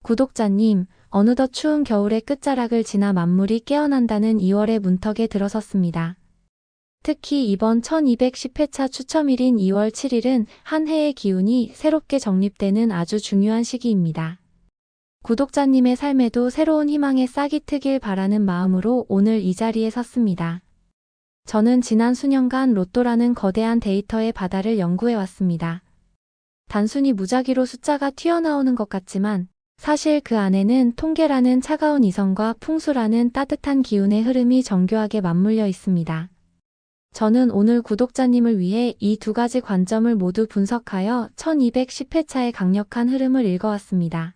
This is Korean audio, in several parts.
구독자님, 어느덧 추운 겨울의 끝자락을 지나 만물이 깨어난다는 2월의 문턱에 들어섰습니다. 특히 이번 1210회차 추첨일인 2월 7일은 한 해의 기운이 새롭게 정립되는 아주 중요한 시기입니다. 구독자님의 삶에도 새로운 희망의 싹이 트길 바라는 마음으로 오늘 이 자리에 섰습니다. 저는 지난 수년간 로또라는 거대한 데이터의 바다를 연구해왔습니다. 단순히 무작위로 숫자가 튀어나오는 것 같지만 사실 그 안에는 통계라는 차가운 이성과 풍수라는 따뜻한 기운의 흐름이 정교하게 맞물려 있습니다. 저는 오늘 구독자님을 위해 이 두 가지 관점을 모두 분석하여 1210회차의 강력한 흐름을 읽어왔습니다.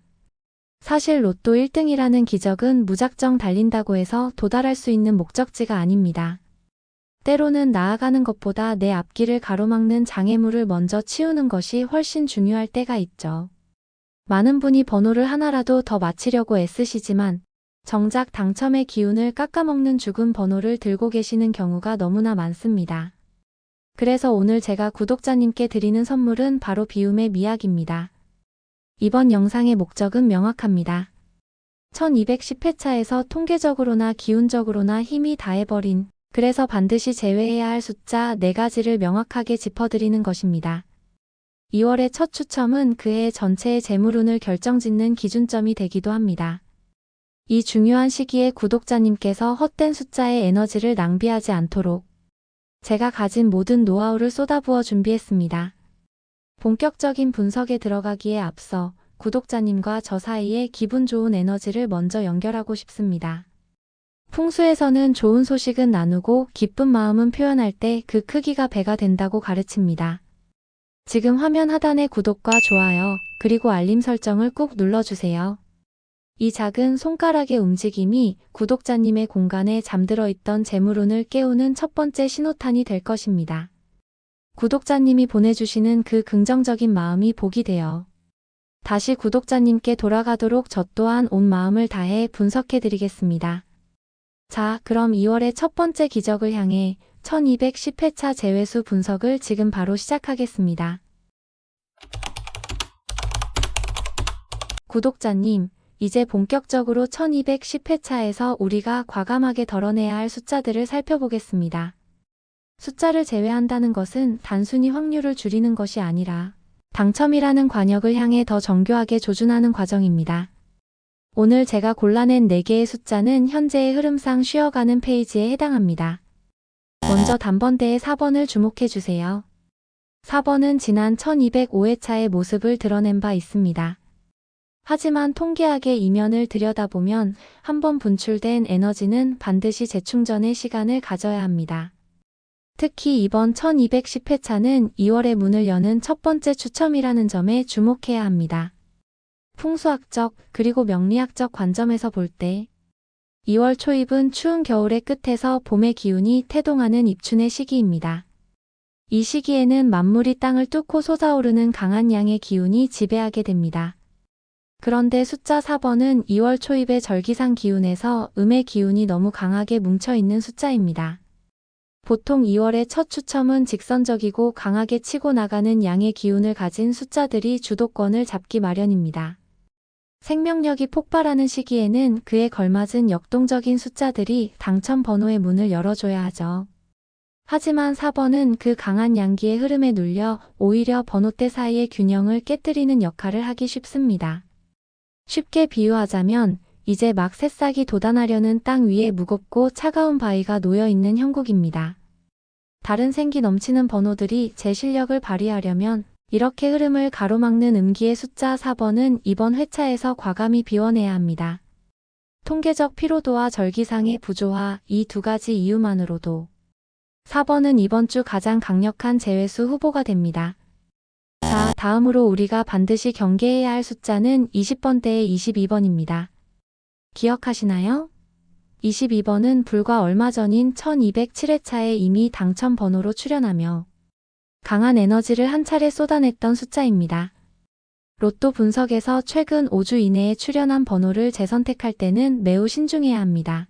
사실 로또 1등이라는 기적은 무작정 달린다고 해서 도달할 수 있는 목적지가 아닙니다. 때로는 나아가는 것보다 내 앞길을 가로막는 장애물을 먼저 치우는 것이 훨씬 중요할 때가 있죠. 많은 분이 번호를 하나라도 더 맞히려고 애쓰시지만 정작 당첨의 기운을 깎아먹는 죽은 번호를 들고 계시는 경우가 너무나 많습니다. 그래서 오늘 제가 구독자님께 드리는 선물은 바로 비움의 미학입니다. 이번 영상의 목적은 명확합니다. 1210회차에서 통계적으로나 기운적으로나 힘이 다해버린, 그래서 반드시 제외해야 할 숫자 4가지를 명확하게 짚어드리는 것입니다. 2월의 첫 추첨은 그해 전체의 재물운을 결정짓는 기준점이 되기도 합니다. 이 중요한 시기에 구독자님께서 헛된 숫자의 에너지를 낭비하지 않도록 제가 가진 모든 노하우를 쏟아부어 준비했습니다. 본격적인 분석에 들어가기에 앞서 구독자님과 저 사이에 기분 좋은 에너지를 먼저 연결하고 싶습니다. 풍수에서는 좋은 소식은 나누고 기쁜 마음은 표현할 때 그 크기가 배가 된다고 가르칩니다. 지금 화면 하단의 구독과 좋아요, 그리고 알림 설정을 꾹 눌러주세요. 이 작은 손가락의 움직임이 구독자님의 공간에 잠들어 있던 재물운을 깨우는 첫 번째 신호탄이 될 것입니다. 구독자님이 보내주시는 그 긍정적인 마음이 복이 되어 다시 구독자님께 돌아가도록 저 또한 온 마음을 다해 분석해드리겠습니다. 자, 그럼 2월의 첫 번째 기적을 향해 1210회차 제외수 분석을 지금 바로 시작하겠습니다. 구독자님, 이제 본격적으로 1210회차에서 우리가 과감하게 덜어내야 할 숫자들을 살펴보겠습니다. 숫자를 제외한다는 것은 단순히 확률을 줄이는 것이 아니라 당첨이라는 관역을 향해 더 정교하게 조준하는 과정입니다. 오늘 제가 골라낸 4개의 숫자는 현재의 흐름상 쉬어가는 페이지에 해당합니다. 먼저 단번대의 4번을 주목해주세요. 4번은 지난 1205회차의 모습을 드러낸 바 있습니다. 하지만 통계학의 이면을 들여다보면 한번 분출된 에너지는 반드시 재충전의 시간을 가져야 합니다. 특히 이번 1210회차는 2월의 문을 여는 첫 번째 추첨이라는 점에 주목해야 합니다. 풍수학적 그리고 명리학적 관점에서 볼 때 2월 초입은 추운 겨울의 끝에서 봄의 기운이 태동하는 입춘의 시기입니다. 이 시기에는 만물이 땅을 뚫고 솟아오르는 강한 양의 기운이 지배하게 됩니다. 그런데 숫자 4번은 2월 초입의 절기상 기운에서 음의 기운이 너무 강하게 뭉쳐있는 숫자입니다. 보통 2월의 첫 추첨은 직선적이고 강하게 치고 나가는 양의 기운을 가진 숫자들이 주도권을 잡기 마련입니다. 생명력이 폭발하는 시기에는 그에 걸맞은 역동적인 숫자들이 당첨 번호의 문을 열어줘야 하죠. 하지만 4번은 그 강한 양기의 흐름에 눌려 오히려 번호대 사이의 균형을 깨뜨리는 역할을 하기 쉽습니다. 쉽게 비유하자면 이제 막 새싹이 돋아나려는 땅 위에 무겁고 차가운 바위가 놓여있는 형국입니다. 다른 생기 넘치는 번호들이 제 실력을 발휘하려면 이렇게 흐름을 가로막는 음기의 숫자 4번은 이번 회차에서 과감히 비워내야 합니다. 통계적 피로도와 절기상의 부조화, 이 두 가지 이유만으로도 4번은 이번 주 가장 강력한 제외수 후보가 됩니다. 자, 다음으로 우리가 반드시 경계해야 할 숫자는 20번대의 22번입니다. 기억하시나요? 22번은 불과 얼마 전인 1207회차에 이미 당첨 번호로 출연하며 강한 에너지를 한 차례 쏟아냈던 숫자입니다. 로또 분석에서 최근 5주 이내에 출연한 번호를 재선택할 때는 매우 신중해야 합니다.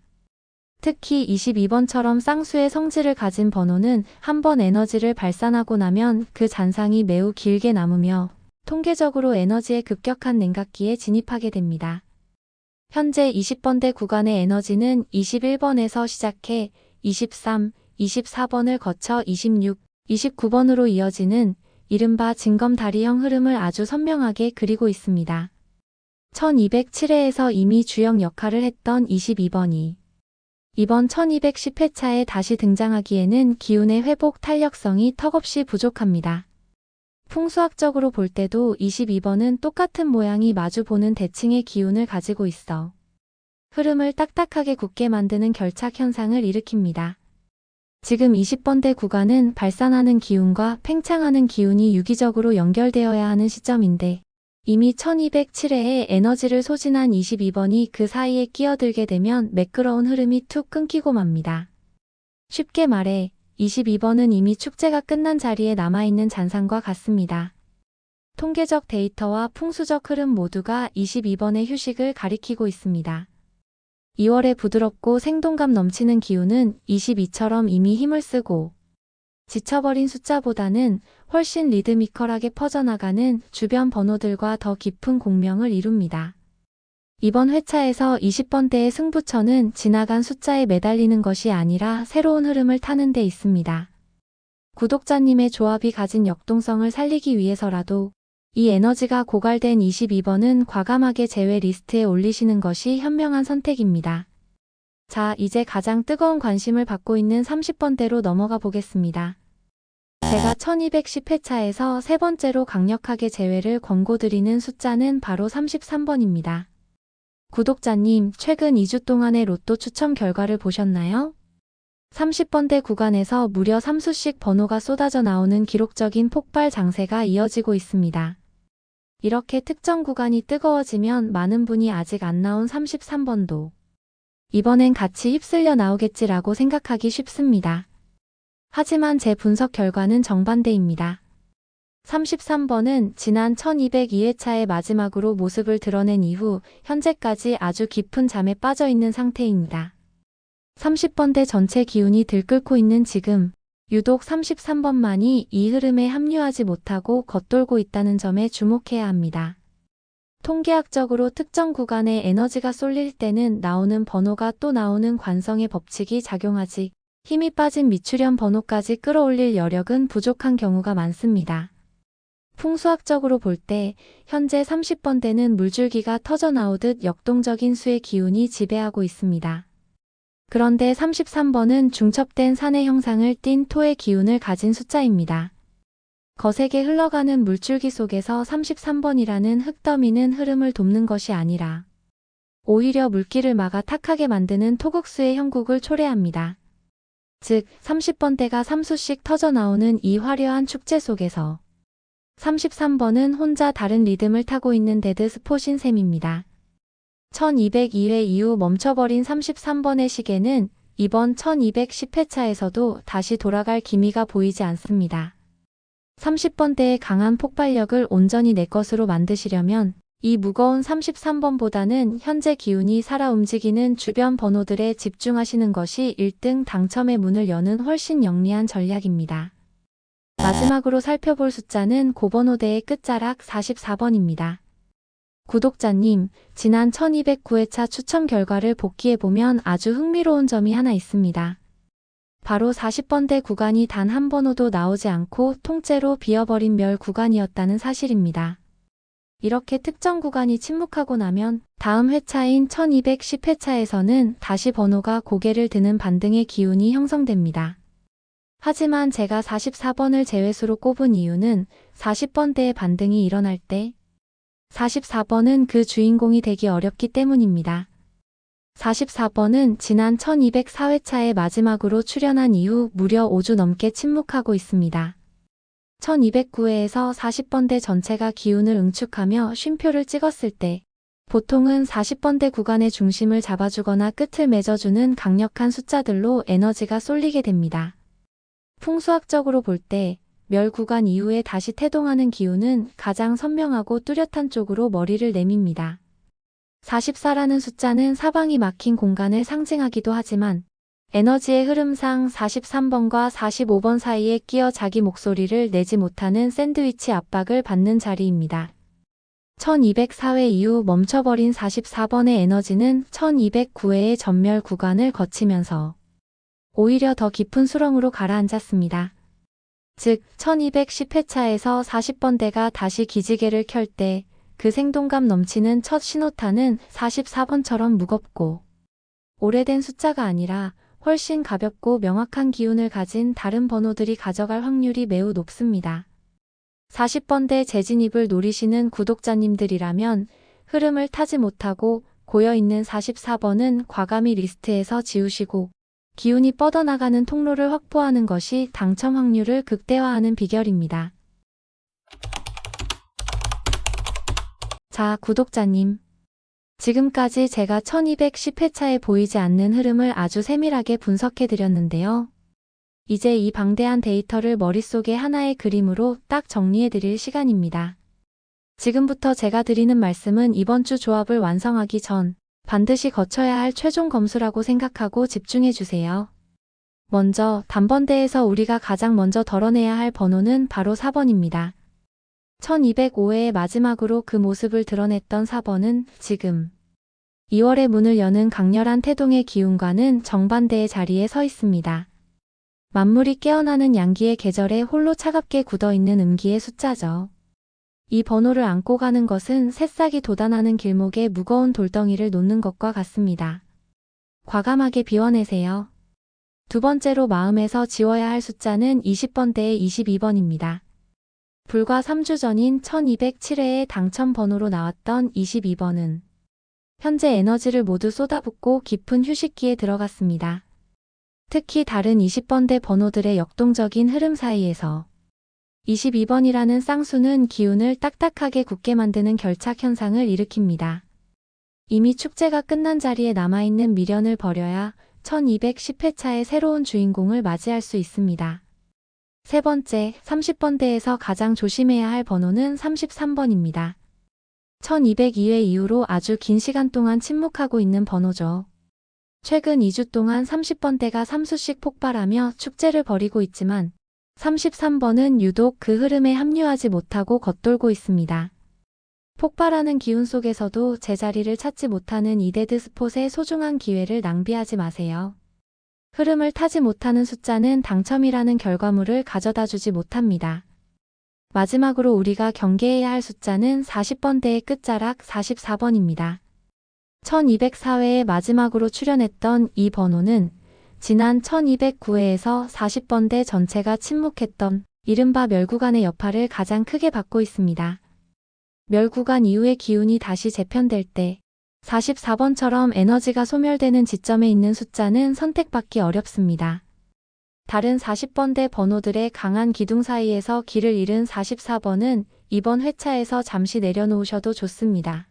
특히 22번처럼 쌍수의 성질을 가진 번호는 한 번 에너지를 발산하고 나면 그 잔상이 매우 길게 남으며 통계적으로 에너지의 급격한 냉각기에 진입하게 됩니다. 현재 20번대 구간의 에너지는 21번에서 시작해 23, 24번을 거쳐 26, 29번으로 이어지는 이른바 징검다리형 흐름을 아주 선명하게 그리고 있습니다. 1207회에서 이미 주역 역할을 했던 22번이 이번 1210회차에 다시 등장하기에는 기운의 회복 탄력성이 턱없이 부족합니다. 풍수학적으로 볼 때도 22번은 똑같은 모양이 마주보는 대칭의 기운을 가지고 있어 흐름을 딱딱하게 굳게 만드는 결착 현상을 일으킵니다. 지금 20번대 구간은 발산하는 기운과 팽창하는 기운이 유기적으로 연결되어야 하는 시점인데 이미 1207회에 에너지를 소진한 22번이 그 사이에 끼어들게 되면 매끄러운 흐름이 툭 끊기고 맙니다. 쉽게 말해 22번은 이미 축제가 끝난 자리에 남아있는 잔상과 같습니다. 통계적 데이터와 풍수적 흐름 모두가 22번의 휴식을 가리키고 있습니다. 2월의 부드럽고 생동감 넘치는 기운은 22처럼 이미 힘을 쓰고 지쳐버린 숫자보다는 훨씬 리드미컬하게 퍼져나가는 주변 번호들과 더 깊은 공명을 이룹니다. 이번 회차에서 20번대의 승부처는 지나간 숫자에 매달리는 것이 아니라 새로운 흐름을 타는 데 있습니다. 구독자님의 조합이 가진 역동성을 살리기 위해서라도 이 에너지가 고갈된 22번은 과감하게 제외 리스트에 올리시는 것이 현명한 선택입니다. 자, 이제 가장 뜨거운 관심을 받고 있는 30번대로 넘어가 보겠습니다. 제가 1210회차에서 세 번째로 강력하게 제외를 권고드리는 숫자는 바로 33번입니다. 구독자님, 최근 2주 동안의 로또 추첨 결과를 보셨나요? 30번대 구간에서 무려 3수씩 번호가 쏟아져 나오는 기록적인 폭발 장세가 이어지고 있습니다. 이렇게 특정 구간이 뜨거워지면 많은 분이 아직 안 나온 33번도 이번엔 같이 휩쓸려 나오겠지라고 생각하기 쉽습니다. 하지만 제 분석 결과는 정반대입니다. 33번은 지난 1202회차의 마지막으로 모습을 드러낸 이후 현재까지 아주 깊은 잠에 빠져 있는 상태입니다. 30번대 전체 기운이 들끓고 있는 지금 유독 33번만이 이 흐름에 합류하지 못하고 겉돌고 있다는 점에 주목해야 합니다. 통계학적으로 특정 구간에 에너지가 쏠릴 때는 나오는 번호가 또 나오는 관성의 법칙이 작용하지 힘이 빠진 미추련 번호까지 끌어올릴 여력은 부족한 경우가 많습니다. 풍수학적으로 볼 때 현재 30번대는 물줄기가 터져나오듯 역동적인 수의 기운이 지배하고 있습니다. 그런데 33번은 중첩된 산의 형상을 띤 토의 기운을 가진 숫자입니다. 거세게 흘러가는 물줄기 속에서 33번이라는 흙더미는 흐름을 돕는 것이 아니라 오히려 물길을 막아 탁하게 만드는 토국수의 형국을 초래합니다. 즉 30번대가 3수씩 터져나오는 이 화려한 축제 속에서 33번은 혼자 다른 리듬을 타고 있는 데드 스폿인 셈입니다. 1202회 이후 멈춰버린 33번의 시계는 이번 1210회차에서도 다시 돌아갈 기미가 보이지 않습니다. 30번대의 강한 폭발력을 온전히 내 것으로 만드시려면 이 무거운 33번보다는 현재 기운이 살아 움직이는 주변 번호들에 집중하시는 것이 1등 당첨의 문을 여는 훨씬 영리한 전략입니다. 마지막으로 살펴볼 숫자는 고번호대의 끝자락 44번입니다. 구독자님, 지난 1209회차 추첨 결과를 복기해보면 아주 흥미로운 점이 하나 있습니다. 바로 40번대 구간이 단 한 번호도 나오지 않고 통째로 비어버린 멸 구간이었다는 사실입니다. 이렇게 특정 구간이 침묵하고 나면 다음 회차인 1210회차에서는 다시 번호가 고개를 드는 반등의 기운이 형성됩니다. 하지만 제가 44번을 제외수로 꼽은 이유는 40번대의 반등이 일어날 때 44번은 그 주인공이 되기 어렵기 때문입니다. 44번은 지난 1204회차의 마지막으로 출연한 이후 무려 5주 넘게 침묵하고 있습니다. 1209회에서 40번대 전체가 기운을 응축하며 쉼표를 찍었을 때 보통은 40번대 구간의 중심을 잡아주거나 끝을 맺어주는 강력한 숫자들로 에너지가 쏠리게 됩니다. 풍수학적으로 볼 때 멸 구간 이후에 다시 태동하는 기운은 가장 선명하고 뚜렷한 쪽으로 머리를 내밉니다. 44라는 숫자는 사방이 막힌 공간을 상징하기도 하지만 에너지의 흐름상 43번과 45번 사이에 끼어 자기 목소리를 내지 못하는 샌드위치 압박을 받는 자리입니다. 1204회 이후 멈춰버린 44번의 에너지는 1209회의 전멸 구간을 거치면서 오히려 더 깊은 수렁으로 가라앉았습니다. 즉 1210회차에서 40번대가 다시 기지개를 켤 때 그 생동감 넘치는 첫 신호탄은 44번처럼 무겁고 오래된 숫자가 아니라 훨씬 가볍고 명확한 기운을 가진 다른 번호들이 가져갈 확률이 매우 높습니다. 40번대 재진입을 노리시는 구독자님들이라면 흐름을 타지 못하고 고여있는 44번은 과감히 리스트에서 지우시고 기운이 뻗어나가는 통로를 확보하는 것이 당첨 확률을 극대화하는 비결입니다. 자, 구독자님. 지금까지 제가 1210회차에 보이지 않는 흐름을 아주 세밀하게 분석해 드렸는데요. 이제 이 방대한 데이터를 머릿속에 하나의 그림으로 딱 정리해 드릴 시간입니다. 지금부터 제가 드리는 말씀은 이번 주 조합을 완성하기 전 반드시 거쳐야 할 최종 검수라고 생각하고 집중해 주세요. 먼저 단번대에서 우리가 가장 먼저 덜어내야 할 번호는 바로 4번입니다. 1205회의 마지막으로 그 모습을 드러냈던 4번은 지금 2월의 문을 여는 강렬한 태동의 기운과는 정반대의 자리에 서 있습니다. 만물이 깨어나는 양기의 계절에 홀로 차갑게 굳어있는 음기의 숫자죠. 이 번호를 안고 가는 것은 새싹이 돋아나는 길목에 무거운 돌덩이를 놓는 것과 같습니다. 과감하게 비워내세요. 두 번째로 마음에서 지워야 할 숫자는 20번대의 22번입니다. 불과 3주 전인 1207회의 당첨 번호로 나왔던 22번은 현재 에너지를 모두 쏟아붓고 깊은 휴식기에 들어갔습니다. 특히 다른 20번대 번호들의 역동적인 흐름 사이에서 22번이라는 쌍수는 기운을 딱딱하게 굳게 만드는 결착 현상을 일으킵니다. 이미 축제가 끝난 자리에 남아있는 미련을 버려야 1210회차의 새로운 주인공을 맞이할 수 있습니다. 세 번째, 30번대에서 가장 조심해야 할 번호는 33번입니다. 1202회 이후로 아주 긴 시간 동안 침묵하고 있는 번호죠. 최근 2주 동안 30번대가 3수씩 폭발하며 축제를 벌이고 있지만 33번은 유독 그 흐름에 합류하지 못하고 겉돌고 있습니다. 폭발하는 기운 속에서도 제자리를 찾지 못하는 이 데드스폿의 소중한 기회를 낭비하지 마세요. 흐름을 타지 못하는 숫자는 당첨이라는 결과물을 가져다 주지 못합니다. 마지막으로 우리가 경계해야 할 숫자는 40번대의 끝자락 44번입니다. 1204회에 마지막으로 출연했던 이 번호는 지난 1209회에서 40번대 전체가 침묵했던 이른바 멸구간의 여파를 가장 크게 받고 있습니다. 멸구간 이후의 기운이 다시 재편될 때 44번처럼 에너지가 소멸되는 지점에 있는 숫자는 선택받기 어렵습니다. 다른 40번대 번호들의 강한 기둥 사이에서 길을 잃은 44번은 이번 회차에서 잠시 내려놓으셔도 좋습니다.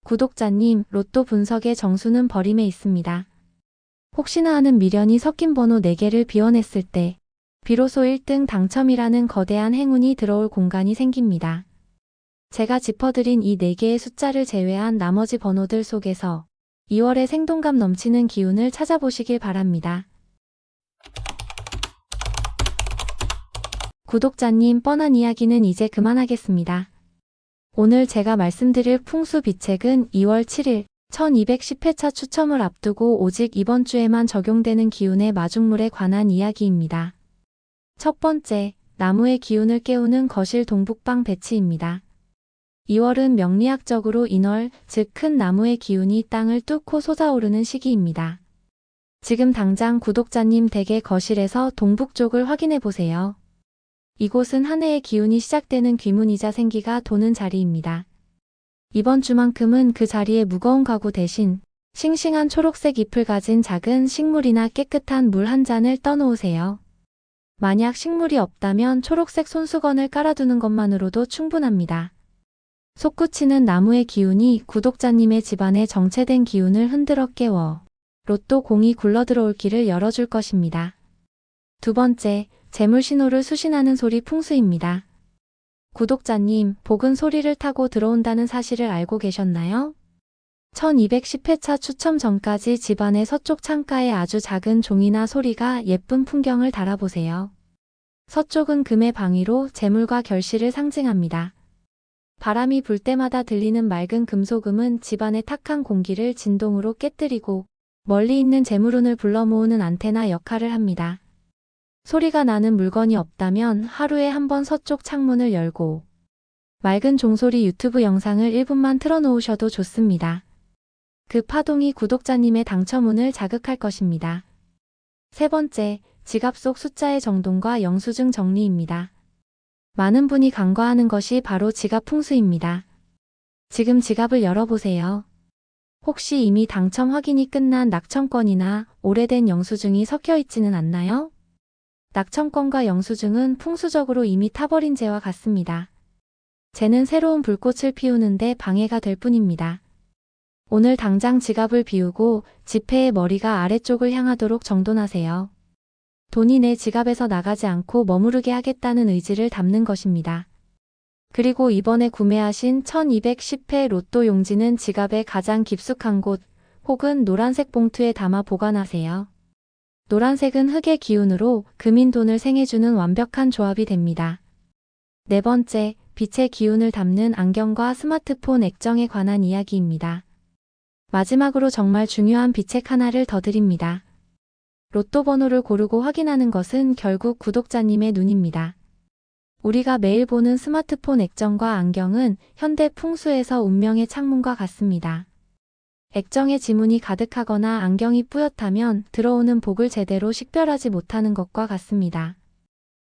구독자님, 로또 분석의 정수는 버림에 있습니다. 혹시나 하는 미련이 섞인 번호 4개를 비워냈을 때 비로소 1등 당첨이라는 거대한 행운이 들어올 공간이 생깁니다. 제가 짚어드린 이 4개의 숫자를 제외한 나머지 번호들 속에서 2월의 생동감 넘치는 기운을 찾아보시길 바랍니다. 구독자님, 뻔한 이야기는 이제 그만하겠습니다. 오늘 제가 말씀드릴 풍수비책은 2월 7일 1210회차 추첨을 앞두고 오직 이번 주에만 적용되는 기운의 마중물에 관한 이야기입니다. 첫 번째, 나무의 기운을 깨우는 거실 동북방 배치입니다. 2월은 명리학적으로 인월, 즉 큰 나무의 기운이 땅을 뚫고 솟아오르는 시기입니다. 지금 당장 구독자님 댁의 거실에서 동북쪽을 확인해 보세요. 이곳은 한 해의 기운이 시작되는 귀문이자 생기가 도는 자리입니다. 이번 주만큼은 그 자리에 무거운 가구 대신 싱싱한 초록색 잎을 가진 작은 식물이나 깨끗한 물 한 잔을 떠놓으세요. 만약 식물이 없다면 초록색 손수건을 깔아두는 것만으로도 충분합니다. 솟구치는 나무의 기운이 구독자님의 집안에 정체된 기운을 흔들어 깨워 로또 공이 굴러들어올 길을 열어줄 것입니다. 두 번째, 재물 신호를 수신하는 소리 풍수입니다. 구독자님, 복은 소리를 타고 들어온다는 사실을 알고 계셨나요? 1210회차 추첨 전까지 집안의 서쪽 창가에 아주 작은 종이나 소리가 예쁜 풍경을 달아보세요. 서쪽은 금의 방위로 재물과 결실을 상징합니다. 바람이 불 때마다 들리는 맑은 금소금은 집안의 탁한 공기를 진동으로 깨뜨리고 멀리 있는 재물운을 불러 모으는 안테나 역할을 합니다. 소리가 나는 물건이 없다면 하루에 한 번 서쪽 창문을 열고 맑은 종소리 유튜브 영상을 1분만 틀어놓으셔도 좋습니다. 그 파동이 구독자님의 당첨운을 자극할 것입니다. 세 번째, 지갑 속 숫자의 정돈과 영수증 정리입니다. 많은 분이 간과하는 것이 바로 지갑 풍수입니다. 지금 지갑을 열어보세요. 혹시 이미 당첨 확인이 끝난 낙첨권이나 오래된 영수증이 섞여 있지는 않나요? 낙첨권과 영수증은 풍수적으로 이미 타버린 재와 같습니다. 재는 새로운 불꽃을 피우는데 방해가 될 뿐입니다. 오늘 당장 지갑을 비우고 지폐의 머리가 아래쪽을 향하도록 정돈하세요. 돈이 내 지갑에서 나가지 않고 머무르게 하겠다는 의지를 담는 것입니다. 그리고 이번에 구매하신 1210회 로또 용지는 지갑의 가장 깊숙한 곳 혹은 노란색 봉투에 담아 보관하세요. 노란색은 흙의 기운으로 금인 돈을 생해주는 완벽한 조합이 됩니다. 네 번째, 빛의 기운을 담는 안경과 스마트폰 액정에 관한 이야기입니다. 마지막으로 정말 중요한 비책 하나를 더 드립니다. 로또 번호를 고르고 확인하는 것은 결국 구독자님의 눈입니다. 우리가 매일 보는 스마트폰 액정과 안경은 현대 풍수에서 운명의 창문과 같습니다. 액정에 지문이 가득하거나 안경이 뿌옇다면 들어오는 복을 제대로 식별하지 못하는 것과 같습니다.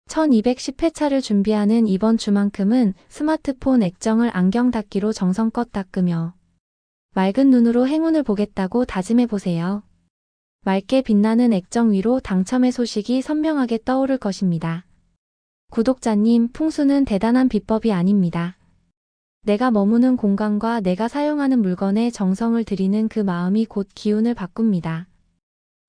1210회차를 준비하는 이번 주만큼은 스마트폰 액정을 안경 닦기로 정성껏 닦으며 맑은 눈으로 행운을 보겠다고 다짐해보세요. 맑게 빛나는 액정 위로 당첨의 소식이 선명하게 떠오를 것입니다. 구독자님, 풍수는 대단한 비법이 아닙니다. 내가 머무는 공간과 내가 사용하는 물건에 정성을 들이는 그 마음이 곧 기운을 바꿉니다.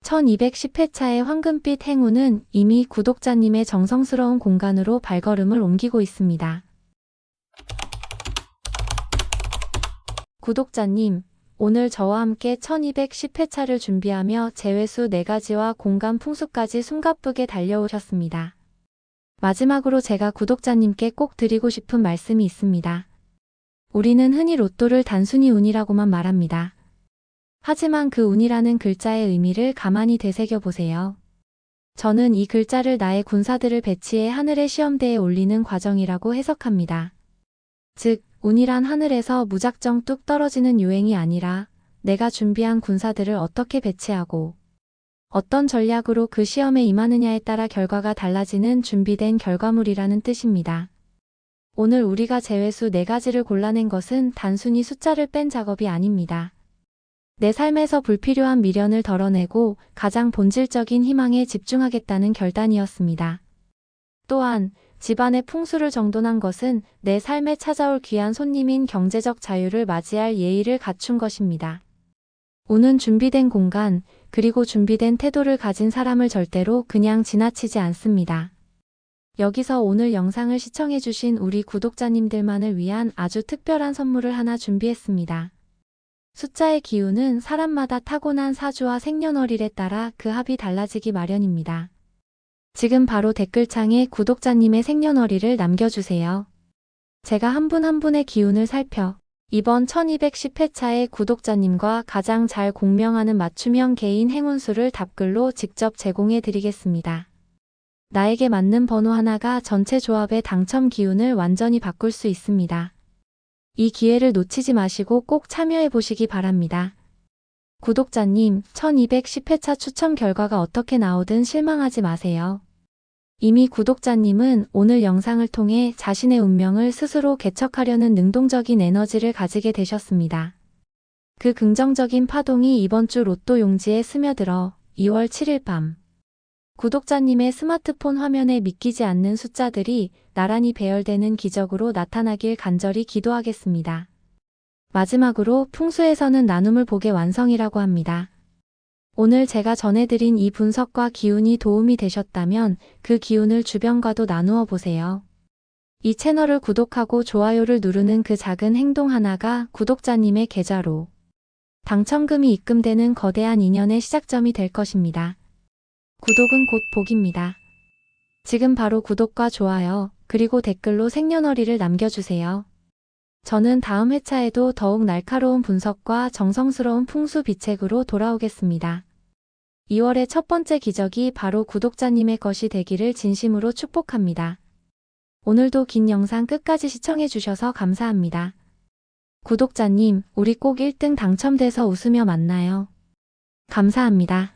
1210회차의 황금빛 행운은 이미 구독자님의 정성스러운 공간으로 발걸음을 옮기고 있습니다. 구독자님, 오늘 저와 함께 1210회차를 준비하며 재회수 4가지와 공간 풍수까지 숨가쁘게 달려오셨습니다. 마지막으로 제가 구독자님께 꼭 드리고 싶은 말씀이 있습니다. 우리는 흔히 로또를 단순히 운이라고만 말합니다. 하지만 그 운이라는 글자의 의미를 가만히 되새겨 보세요. 저는 이 글자를 나의 군사들을 배치해 하늘의 시험대에 올리는 과정이라고 해석합니다. 즉, 운이란 하늘에서 무작정 뚝 떨어지는 요행이 아니라 내가 준비한 군사들을 어떻게 배치하고 어떤 전략으로 그 시험에 임하느냐에 따라 결과가 달라지는 준비된 결과물이라는 뜻입니다. 오늘 우리가 재회수 4가지를 골라낸 것은 단순히 숫자를 뺀 작업이 아닙니다. 내 삶에서 불필요한 미련을 덜어내고 가장 본질적인 희망에 집중하겠다는 결단이었습니다. 또한 집안의 풍수를 정돈한 것은 내 삶에 찾아올 귀한 손님인 경제적 자유를 맞이할 예의를 갖춘 것입니다. 운은 준비된 공간, 그리고 준비된 태도를 가진 사람을 절대로 그냥 지나치지 않습니다. 여기서 오늘 영상을 시청해주신 우리 구독자님들만을 위한 아주 특별한 선물을 하나 준비했습니다. 숫자의 기운은 사람마다 타고난 사주와 생년월일에 따라 그 합이 달라지기 마련입니다. 지금 바로 댓글창에 구독자님의 생년월일을 남겨주세요. 제가 한 분 한 분의 기운을 살펴 이번 1210회차의 구독자님과 가장 잘 공명하는 맞춤형 개인 행운수를 답글로 직접 제공해 드리겠습니다. 나에게 맞는 번호 하나가 전체 조합의 당첨 기운을 완전히 바꿀 수 있습니다. 이 기회를 놓치지 마시고 꼭 참여해 보시기 바랍니다. 구독자님, 1210회차 추첨 결과가 어떻게 나오든 실망하지 마세요. 이미 구독자님은 오늘 영상을 통해 자신의 운명을 스스로 개척하려는 능동적인 에너지를 가지게 되셨습니다. 그 긍정적인 파동이 이번 주 로또 용지에 스며들어 2월 7일 밤 구독자님의 스마트폰 화면에 믿기지 않는 숫자들이 나란히 배열되는 기적으로 나타나길 간절히 기도하겠습니다. 마지막으로 풍수에서는 나눔을 복의 완성이라고 합니다. 오늘 제가 전해드린 이 분석과 기운이 도움이 되셨다면 그 기운을 주변과도 나누어 보세요. 이 채널을 구독하고 좋아요를 누르는 그 작은 행동 하나가 구독자님의 계좌로 당첨금이 입금되는 거대한 인연의 시작점이 될 것입니다. 구독은 곧 복입니다. 지금 바로 구독과 좋아요, 그리고 댓글로 생년월일을 남겨주세요. 저는 다음 회차에도 더욱 날카로운 분석과 정성스러운 풍수 비책으로 돌아오겠습니다. 2월의 첫 번째 기적이 바로 구독자님의 것이 되기를 진심으로 축복합니다. 오늘도 긴 영상 끝까지 시청해주셔서 감사합니다. 구독자님, 우리 꼭 1등 당첨돼서 웃으며 만나요. 감사합니다.